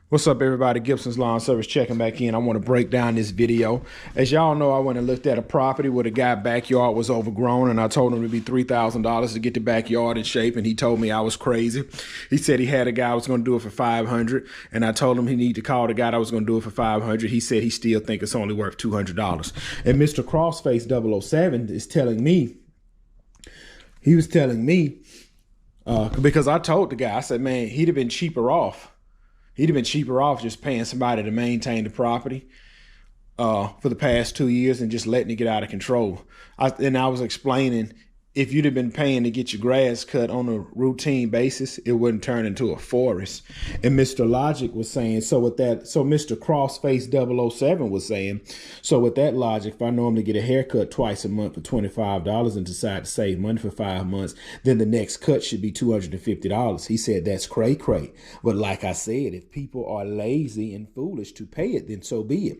What's up, everybody? Gibson's Lawn Service checking back in. I want to break down this video. As y'all know, I went and looked at a property where the guy's backyard was overgrown, and I told him it'd be $3,000 to get the backyard in shape, and he told me I was crazy. He said he had a guy who was going to do it for $500, and I told him he needed to call the guy that was going to do it for $500. He said he still think it's only worth $200. And Mr. Crossface 007 is telling me, he was telling me, because I told the guy, I said, man, he'd have been cheaper off. He'd have been cheaper off just paying somebody to maintain the property for the past 2 years and just letting it get out of control. And I was explaining, if you'd have been paying to get your grass cut on a routine basis, it wouldn't turn into a forest. And Mr. Logic was saying, so Mr. Crossface 007 was saying, so with that logic, if I normally get a haircut twice a month for $25 and decide to save money for 5 months, then the next cut should be $250. He said, that's cray-cray. But like I said, if people are lazy and foolish to pay it, then so be it.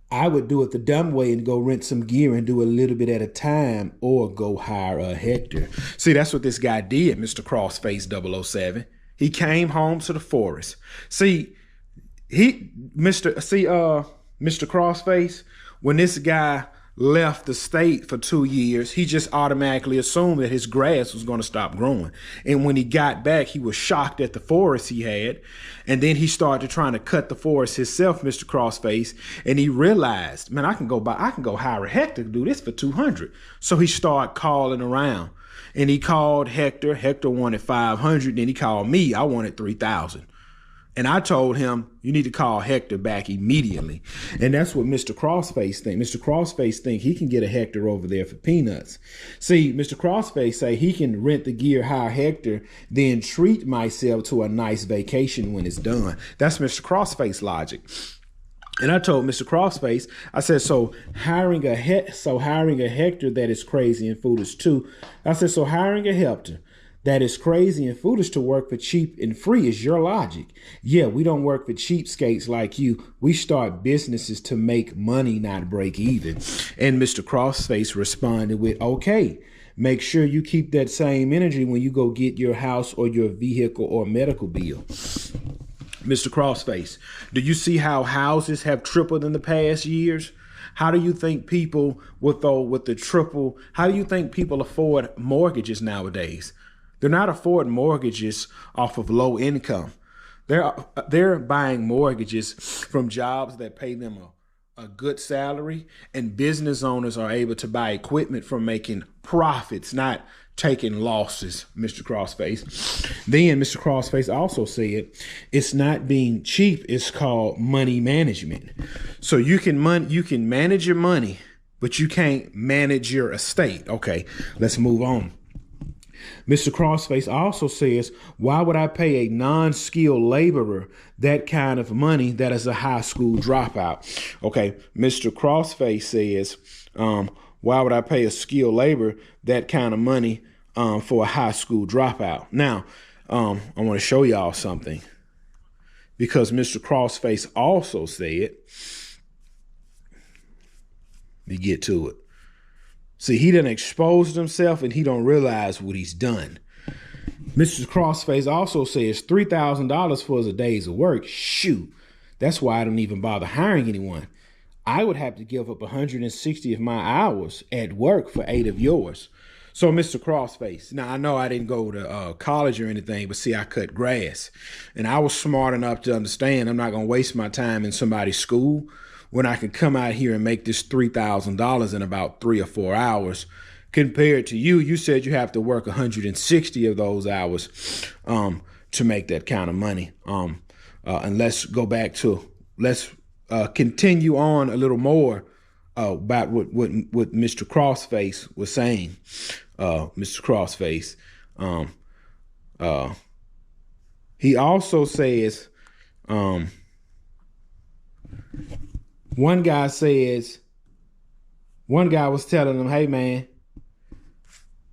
I would do it the dumb way and go rent some gear and do a little bit at a time, or go hire a Hector. See, that's what this guy did, Mr. Crossface 007. He came home to the forest. See, Mr. Crossface, when this guy left the state for 2 years, he just automatically assumed that his grass was going to stop growing. And when he got back, he was shocked at the forest he had. And then he started trying to cut the forest himself, Mr. Crossface. And he realized, man, I can go hire a Hector to do this for $200. So he started calling around, and he called Hector. Hector wanted $500. Then he called me. I wanted $3,000. And I told him, you need to call Hector back immediately. And that's what Mr. Crossface thinks. Mr. Crossface think he can get a Hector over there for peanuts. See, Mr. Crossface say he can rent the gear, hire Hector, then treat myself to a nice vacation when it's done. That's Mr. Crossface logic. And I told Mr. Crossface, I said, so hiring a Hector that is crazy and foolish too. I said, so hiring a Hector that is crazy and foolish to work for cheap and free is your logic. Yeah, we don't work for cheapskates like you. We start businesses to make money, not break even. And Mr. Crossface responded with, okay, make sure you keep that same energy when you go get your house or your vehicle or medical bill. Mr. Crossface, do you see how houses have tripled in the past years? How do you think people how do you think people afford mortgages nowadays? They're not affording mortgages off of low income. They're buying mortgages from jobs that pay them a good salary, and business owners are able to buy equipment from making profits, not taking losses, Mr. Crossface. Then Mr. Crossface also said, it's not being cheap, it's called money management. So you can manage your money, but you can't manage your estate. Okay, let's move on. Mr. Crossface also says, why would I pay a non-skilled laborer that kind of money that is a high school dropout? Okay, Mr. Crossface says, why would I pay a skilled laborer that kind of money for a high school dropout? Now, I want to show y'all something, because Mr. Crossface also said, let me get to it. See, he done exposed himself and he don't realize what he's done. Mr. Crossface also says $3,000 for a day's of work. Shoot, that's why I don't even bother hiring anyone. I would have to give up 160 of my hours at work for 8 of yours. So, Mr. Crossface, now I know I didn't go to college or anything, but see, I cut grass. And I was smart enough to understand I'm not going to waste my time in somebody's school when I can come out here and make this $3,000 in about 3 or 4 hours. Compared to you, you said you have to work 160 of those hours to make that kind of money. And let's continue on a little more about what Mr. Crossface was saying. Mr. Crossface, he also says, one guy was telling him, hey, man,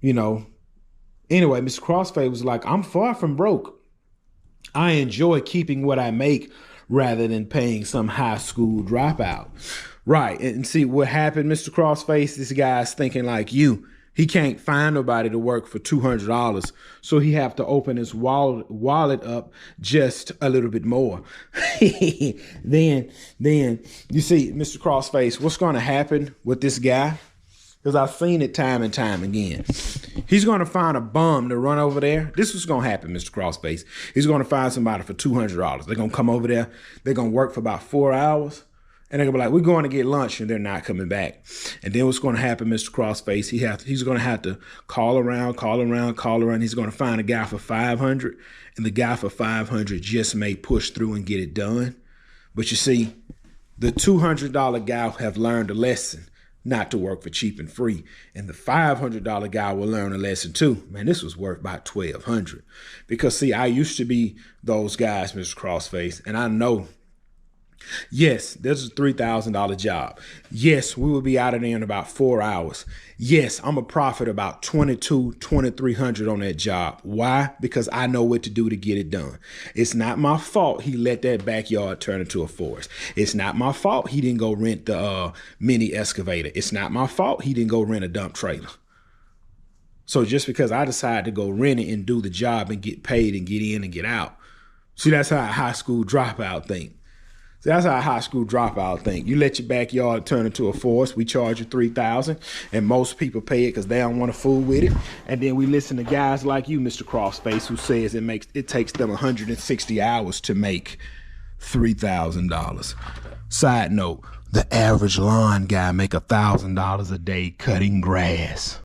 anyway, Mr. Crossface was like, I'm far from broke. I enjoy keeping what I make rather than paying some high school dropout. Right. And see what happened, Mr. Crossface? This guy's thinking like you. He can't find nobody to work for $200, so he have to open his wallet up just a little bit more. then you see, Mr. Crossface, what's going to happen with this guy? Because I've seen it time and time again. He's going to find a bum to run over there. This is what's going to happen, Mr. Crossface. He's going to find somebody for $200. They're going to come over there. They're going to work for about 4 hours. And they're going to be like, we're going to get lunch, and they're not coming back. And then what's going to happen, Mr. Crossface, he's going to have to call around. He's going to find a guy for $500, and the guy for $500 just may push through and get it done. But you see, the $200 guy have learned a lesson not to work for cheap and free. And the $500 guy will learn a lesson too. Man, this was worth about $1,200. Because see, I used to be those guys, Mr. Crossface, and I know, yes, this is a $3,000 job. Yes, we will be out of there in about 4 hours. Yes, I'm a profit about $2,200, $2,300 on that job. Why? Because I know what to do to get it done. It's not my fault he let that backyard turn into a forest. It's not my fault he didn't go rent the mini excavator. It's not my fault he didn't go rent a dump trailer. So just because I decided to go rent it and do the job and get paid and get in and get out. See, that's how a high school dropout think. So that's how a high school dropout think. You let your backyard turn into a forest. We charge you $3,000, and most people pay it because they don't want to fool with it. And then we listen to guys like you, Mr. Crossface, who says it takes them 160 hours to make $3,000. Side note: the average lawn guy make $1,000 a day cutting grass.